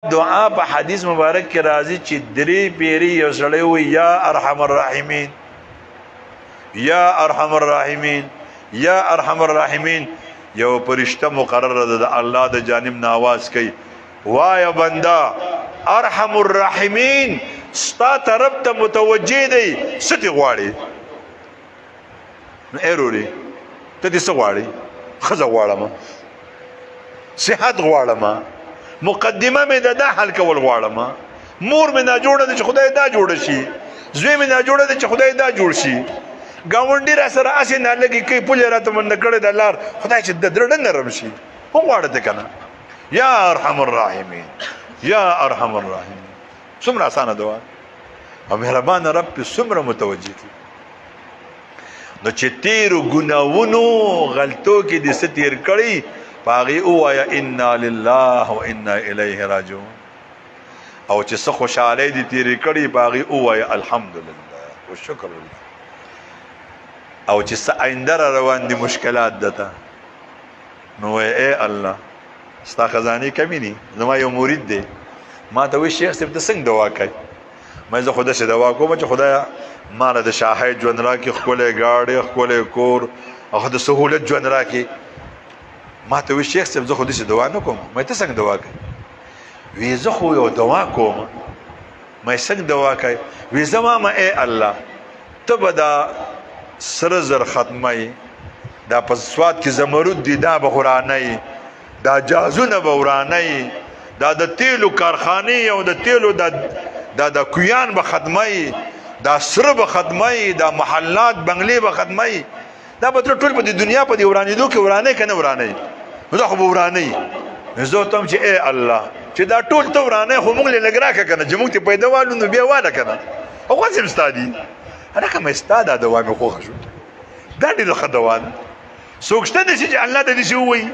دعا په حدیث مبارک کې راځي چې درې پیری یو سړی وي یا ارحم الراحمین یا ارحم الراحمین یا ارحم الراحمین یو فرشتہ مقرره ده د الله د جانب نه आवाज کوي وای بندا ارحم الراحمین ستا طرف ته متوجه دی ستې غواړي نو ایروري ته دې څه غواړي خزه غواړم صحت غواړم مقدمه مې دا حل کول غواړم مور مې نه جوړه ده چې خدای دا جوړ شي زوی مې نه جوړه ده چې خدای دا جوړ شي گاونډي را سره اسې نه لګي کوي پوله راته من کړه د لار خدای چې د درډ نرم شي هم غواړه کنه یا ارحم الراحمین یا ارحم الراحمین څومره اسانه دعا او مهربان رب څومره متوجه کی نو چې تیرو ګناوونو غلطو کې د ستیر کړي پاغي اوایا انا لله و انا الیه راجعون او چې څه خوشاله دي تیری کړي پاغي اوایا الحمدلله والشکر لله او چې څه آینده روان دي مشکلات دته نو اے الله ستا خزانه کمی ني زما یو مرید دی ما ته وی شیخ صاحب ته څنګه دعا کوي مې زه خدای څخه دعا کوم چې خدایا مال د شاهد ژوند راکې خپل گاډي خپل کور او د سہولت ژوند راکې ما ته وی شیخ صاحب زه خو دې دعا نه کوم مې ته څنګه دعا کوي وی زه خو یو دعا کوم مې څنګه دعا کوي وی زما ما اے الله ته بدا سر زر ختمه دا په سواد کې زمرد دي دا بهرانه دا جازونه بهرانه دا د تیلو کارخانه او د تیلو دا کویان به ختمه دا سر به ختمه دا محلات بنگلې به ختمه دا به ټول په دنیا په دی ورانېدو کې ورانه کنه ورانه دا خو ورانه زه ته چې اے الله چې دا ټول ته ورانه خو موږ له لګراکه کنه چې موږ ته پیدا والو نو بیا واده کنه او قسم ستادي انا کوم استاده دوا مې خوښ شو دا دې له خدوان سوکشته دې چې الله دې شي وي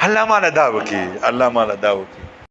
الله مال دا وکي الله مال دا وکي